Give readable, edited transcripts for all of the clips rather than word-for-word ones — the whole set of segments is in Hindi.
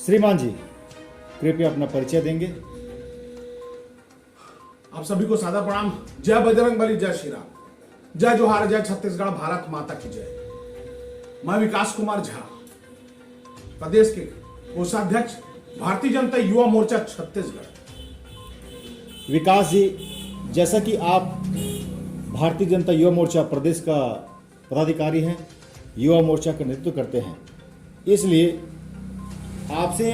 श्रीमान जी, कृपया अपना परिचय देंगे। आप सभी को सादर प्रणाम। जय बजरंगबली, जय श्री राम, जय जोहार, जय छत्तीसगढ़, भारत माता की जय। मैं विकास कुमार झा, प्रदेश के कोषाध्यक्ष, भारतीय जनता युवा मोर्चा छत्तीसगढ़। विकास जी, जैसा कि आप भारतीय जनता युवा मोर्चा प्रदेश का पदाधिकारी हैं, युवा मोर्चा का नेतृत्व करते हैं, इसलिए आपसे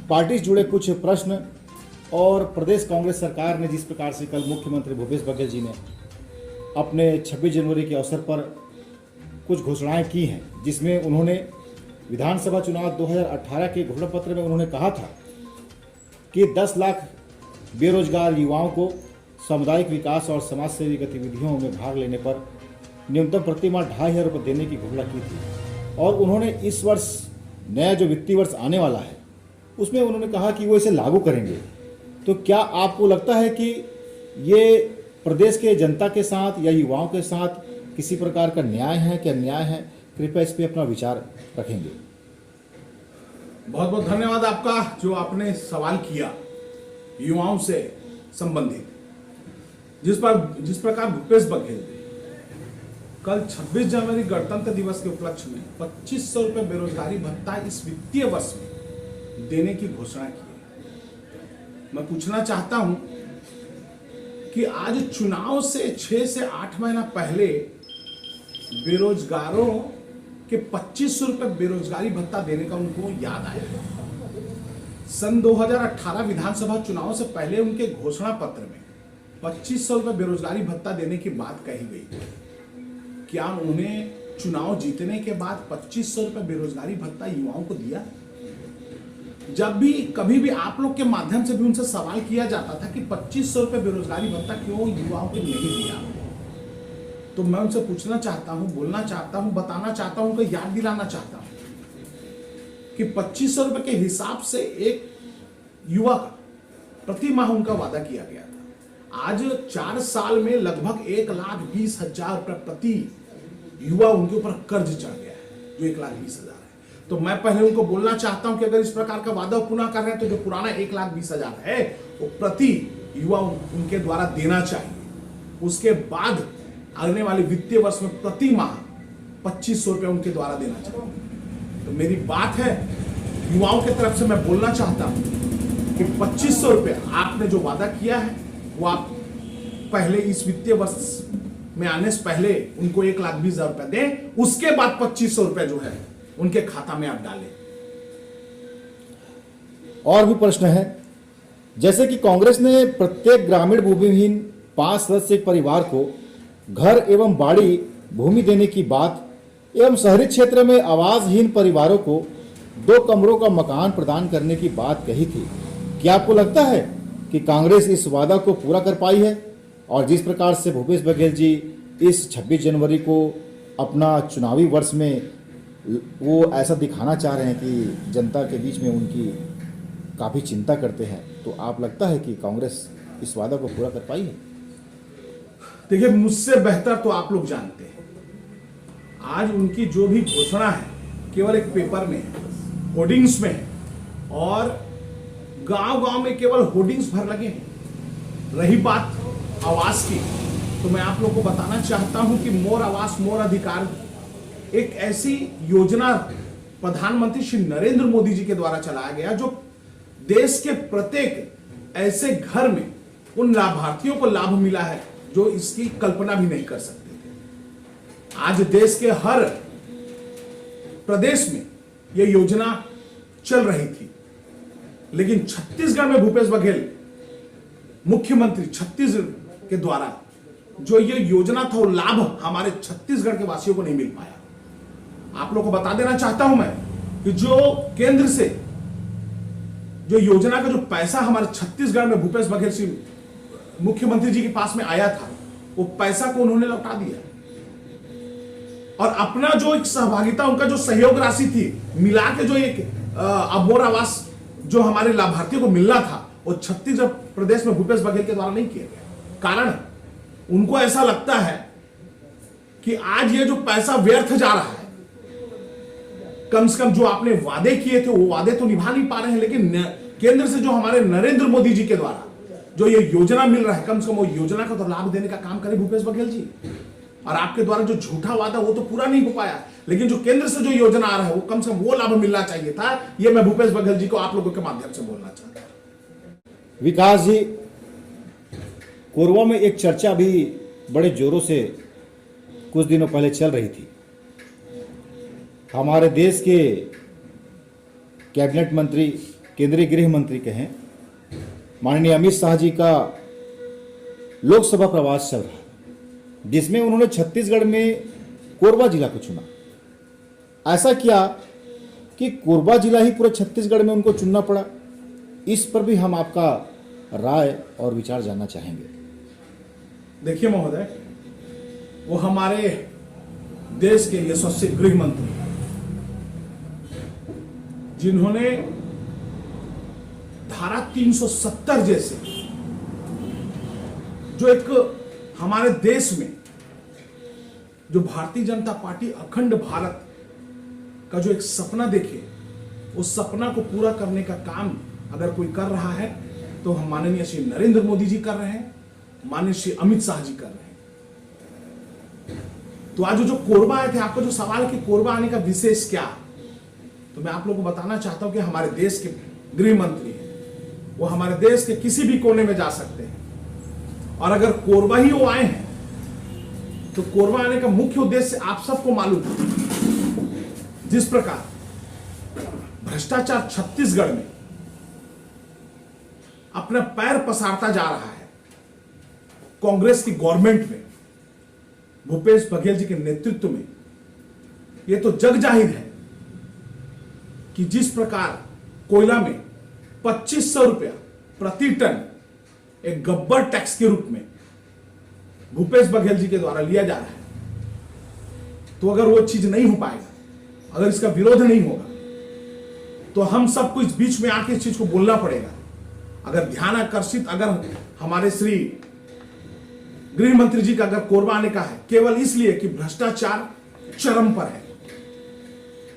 पार्टी से जुड़े कुछ प्रश्न और प्रदेश कांग्रेस सरकार ने जिस प्रकार से कल मुख्यमंत्री भूपेश बघेल जी ने अपने 26 जनवरी के अवसर पर कुछ घोषणाएं की हैं, जिसमें उन्होंने विधानसभा चुनाव 2018 के घोषणा पत्र में उन्होंने कहा था कि 10 लाख बेरोजगार युवाओं को सामुदायिक विकास और समाज सेवी गतिविधियों में भाग लेने पर न्यूनतम प्रतिमाह 2,500 रुपये देने की घोषणा की थी। और उन्होंने इस वर्ष नया जो वित्तीय वर्ष आने वाला है उसमें उन्होंने कहा कि वो इसे लागू करेंगे। तो क्या आपको लगता है कि ये प्रदेश के जनता के साथ या युवाओं के साथ किसी प्रकार का न्याय है कि अन्याय है? कृपया इस पर अपना विचार रखेंगे। बहुत बहुत धन्यवाद आपका जो आपने सवाल किया युवाओं से संबंधित। जिस प्रकार भूपेश बघेल ने कल 26 जनवरी गणतंत्र दिवस के उपलक्ष्य में 2500 रुपये बेरोजगारी भत्ता इस वित्तीय वर्ष में देने की घोषणा की है, मैं पूछना चाहता हूं कि आज चुनाव से 6 से 8 महीना पहले बेरोजगारों के 2500 रुपये बेरोजगारी भत्ता देने का उनको याद आया। सन 2018 विधानसभा चुनाव से पहले उनके घोषणा पत्र में 2500 रुपये बेरोजगारी भत्ता देने की बात कही गई। क्या उन्हें चुनाव जीतने के बाद 2500 रुपये बेरोजगारी भत्ता युवाओं को दिया? जब भी कभी भी आप लोग के माध्यम से भी उनसे सवाल किया जाता था कि 2500 रुपये बेरोजगारी भत्ता क्यों युवाओं को नहीं दिया, तो मैं उनसे पूछना चाहता हूं, बोलना चाहता हूं, बताना चाहता हूं, उनको याद दिलाना चाहता हूं कि 2500 रुपये के हिसाब से एक युवा का प्रति माह उनका वादा किया गया था। आज 4 साल में लगभग 1,20,000 रुपये प्रति युवा उनके ऊपर कर्ज चढ़ गया है, जो 1,20,000 है। तो मैं पहले उनको बोलना चाहता हूं कि अगर इस प्रकार का वादा पुनः कर रहे हैं तो जो पुराना 1,20,000 है वो प्रति युवा उनके द्वारा देना चाहिए। उसके बाद आने वाले वित्तीय वर्ष में प्रति माह 2500 रुपये उनके द्वारा देना चाहिए। तो मेरी बात है युवाओं की तरफ से, मैं बोलना चाहता हूं कि 2500 रुपये आपने जो वादा किया है वो आप पहले इस वित्तीय वर्ष में आने से पहले उनको 1,20,000 रुपये दें, उसके बाद 2500 रुपये जो है उनके खाता में आप डालें। और भी प्रश्न है, जैसे कि कांग्रेस ने प्रत्येक ग्रामीण भूमिहीन 5 सदस्य परिवार को घर एवं बाड़ी भूमि देने की बात एवं शहरी क्षेत्र में आवासहीन परिवारों को 2 कमरों का मकान प्रदान करने की बात कही थी। क्या आपको लगता है कि कांग्रेस इस वादा को पूरा कर पाई है? और जिस प्रकार से भूपेश बघेल जी इस 26 जनवरी को अपना चुनावी वर्ष में वो ऐसा दिखाना चाह रहे हैं कि जनता के बीच में उनकी काफ़ी चिंता करते हैं, तो आप लगता है कि कांग्रेस इस वादा को पूरा कर पाई है? देखिए, मुझसे बेहतर तो आप लोग जानते हैं, आज उनकी जो भी घोषणा है केवल एक पेपर में है, होर्डिंग्स में है, और गांव-गांव में केवल होर्डिंग्स भर लगे हैं। रही बात आवास की, तो मैं आप लोग को बताना चाहता हूं कि मोर आवास मोर अधिकार एक ऐसी योजना प्रधानमंत्री श्री नरेंद्र मोदी जी के द्वारा चलाया गया, जो देश के प्रत्येक ऐसे घर में उन लाभार्थियों को लाभ मिला है जो इसकी कल्पना भी नहीं कर सकते थे। आज देश के हर प्रदेश में यह योजना चल रही थी, लेकिन छत्तीसगढ़ में भूपेश बघेल मुख्यमंत्री छत्तीसगढ़ के द्वारा जो ये योजना था वो लाभ हमारे छत्तीसगढ़ के वासियों को नहीं मिल पाया। आप लोगों को बता देना चाहता हूं मैं कि जो केंद्र से जो योजना का जो पैसा हमारे छत्तीसगढ़ में भूपेश बघेल सिंह मुख्यमंत्री जी के पास में आया था, वो पैसा को उन्होंने लौटा दिया, और अपना जो एक सहभागिता, उनका जो सहयोग राशि थी मिला के जो एक अबोर आवास जो हमारे लाभार्थियों को मिलना था, वो छत्तीसगढ़ प्रदेश में भूपेश बघेल के द्वारा नहीं किया गया। कारण उनको ऐसा लगता है कि आज ये जो पैसा व्यर्थ जा रहा है, कम से कम जो आपने वादे किए थे वो वादे तो निभा नहीं पा रहे हैं, लेकिन केंद्र से जो हमारे नरेंद्र मोदी जी के द्वारा जो ये योजना मिल रहा है, कम से कम वो योजना का तो लाभ देने का काम करें भूपेश बघेल जी। और आपके द्वारा जो झूठा वादा वो तो पूरा नहीं हो पाया, लेकिन जो केंद्र से जो योजना आ रहा है वो कम से कम वो लाभ मिलना चाहिए था। ये मैं भूपेश बघेल जी को आप लोगों के माध्यम से बोलना चाहता हूं। विकास जी, कोरबा में एक चर्चा भी बड़े जोरों से कुछ दिनों पहले चल रही थी। हमारे देश के कैबिनेट मंत्री, केंद्रीय गृह मंत्री कहें, माननीय अमित शाह जी का लोकसभा प्रवास चल रहा है, जिसमें उन्होंने छत्तीसगढ़ में कोरबा जिला को चुना। ऐसा किया कि कोरबा जिला ही पूरे छत्तीसगढ़ में उनको चुनना पड़ा। इस पर भी हम आपका राय और विचार जानना चाहेंगे। देखिए महोदय, वो हमारे देश के यशस्वी गृह मंत्री जिन्होंने धारा 370 जैसे जो एक हमारे देश में जो भारतीय जनता पार्टी अखंड भारत का जो एक सपना देखे, उस सपना को पूरा करने का काम अगर कोई कर रहा है तो हम माननीय श्री नरेंद्र मोदी जी कर रहे हैं, माननीय श्री अमित शाह जी कर रहे हैं। तो आज जो कोरबा आए थे, आपका जो सवाल है कि कोरबा आने का विशेष क्या, तो मैं आप लोगों को बताना चाहता हूं कि हमारे देश के गृह मंत्री हैं, वो हमारे देश के किसी भी कोने में जा सकते हैं, और अगर कोरबा ही वो आए हैं तो कोरबा आने का मुख्य उद्देश्य आप सबको मालूम है। जिस प्रकार भ्रष्टाचार छत्तीसगढ़ में अपना पैर पसारता जा रहा है, कांग्रेस की गवर्नमेंट में भूपेश बघेल जी के नेतृत्व में, यह तो जग जाहिर है कि जिस प्रकार कोयला में 2500 रुपया प्रति टन एक गब्बर टैक्स के रूप में भूपेश बघेल जी के द्वारा लिया जा रहा है, तो अगर वो चीज नहीं हो पाएगा, अगर इसका विरोध नहीं होगा, तो हम सबको इस बीच में आके इस चीज को बोलना पड़ेगा। अगर ध्यान आकर्षित अगर हमारे श्री गृह मंत्री जी का अगर कोरबा आने का है, केवल इसलिए कि भ्रष्टाचार चरम पर है,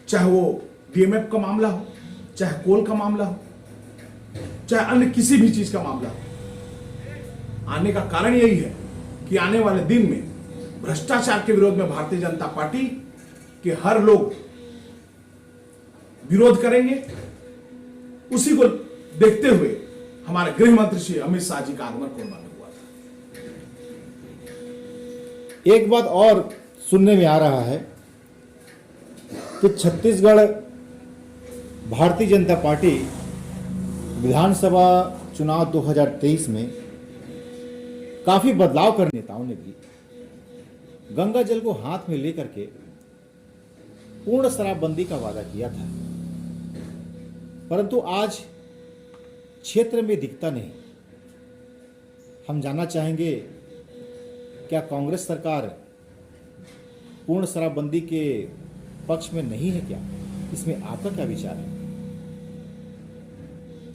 चाहे वो डीएमएफ का मामला हो, चाहे कोल का मामला हो, चाहे अन्य किसी भी चीज का मामला हो। आने का कारण यही है कि आने वाले दिन में भ्रष्टाचार के विरोध में भारतीय जनता पार्टी के हर लोग विरोध करेंगे। उसी को देखते हुए हमारे गृह मंत्री श्री अमित शाह जी का आगमन कोरबा में हुआ था। एक बात और सुनने में आ रहा है कि छत्तीसगढ़ भारतीय जनता पार्टी विधानसभा चुनाव 2023 में काफी बदलाव करने नेताओं ने भी गंगा जल को हाथ में लेकर के पूर्ण शराबबंदी का वादा किया था, परंतु आज क्षेत्र में दिखता नहीं। हम जानना चाहेंगे, क्या कांग्रेस सरकार पूर्ण शराबबंदी के पक्ष में नहीं है क्या? इसमें आपका क्या विचार है?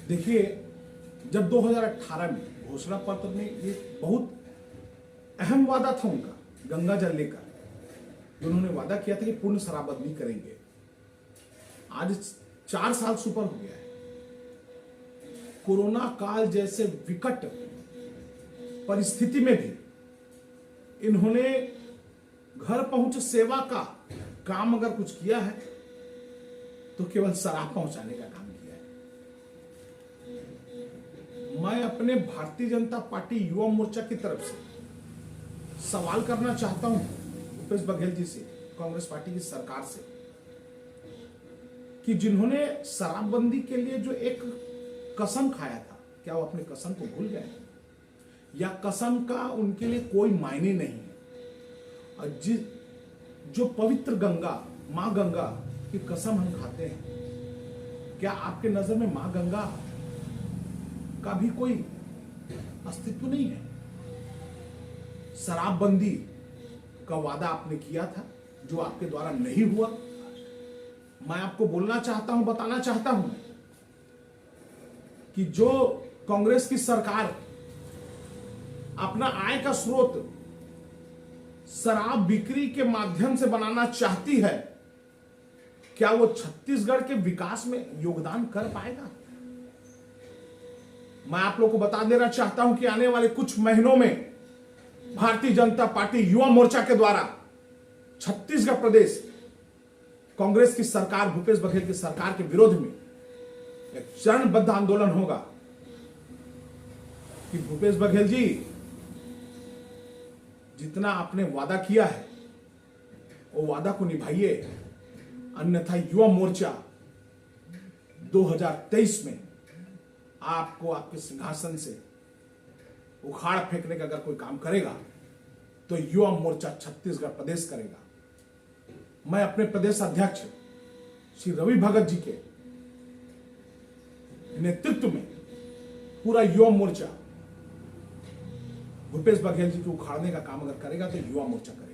देखिए, जब 2018 में घोषणा पत्र में ये बहुत अहम वादा था उनका, गंगा जल लेकर उन्होंने वादा किया था कि पूर्ण शराबबंदी करेंगे। आज 4 साल सुपर हो गया है। कोरोना काल जैसे विकट परिस्थिति में भी इन्होंने घर पहुंच सेवा का काम अगर कुछ किया है तो केवल शराब पहुंचाने का काम किया है। मैं अपने भारतीय जनता पार्टी युवा मोर्चा की तरफ से सवाल करना चाहता हूं भूपेश बघेल जी से, कांग्रेस पार्टी की सरकार से, कि जिन्होंने शराबबंदी के लिए जो एक कसम खाया था, क्या वो अपने कसम को भूल गए, या कसम का उनके लिए कोई मायने नहीं है? और जो पवित्र गंगा, मां गंगा की कसम हम खाते हैं, क्या आपके नजर में मां गंगा का भी कोई अस्तित्व नहीं है? शराबबंदी का वादा आपने किया था जो आपके द्वारा नहीं हुआ। मैं आपको बोलना चाहता हूं, बताना चाहता हूं कि जो कांग्रेस की सरकार अपना आय का स्रोत शराब बिक्री के माध्यम से बनाना चाहती है, क्या वो छत्तीसगढ़ के विकास में योगदान कर पाएगा? मैं आप लोगों को बता देना चाहता हूं कि आने वाले कुछ महीनों में भारतीय जनता पार्टी युवा मोर्चा के द्वारा छत्तीसगढ़ प्रदेश कांग्रेस की सरकार, भूपेश बघेल की सरकार के विरोध में एक चरणबद्ध आंदोलन होगा कि भूपेश बघेल जी, जितना आपने वादा किया है वो वादा को निभाइए, अन्यथा युवा मोर्चा 2023 में आपको आपके सिंहासन से उखाड़ फेंकने का अगर कोई काम करेगा तो युवा मोर्चा छत्तीसगढ़ प्रदेश करेगा। मैं अपने प्रदेश अध्यक्ष श्री रवि भगत जी के नेतृत्व में पूरा युवा मोर्चा भूपेश बघेल जी को उखाड़ने का काम अगर करेगा तो युवा मोर्चा करेगा।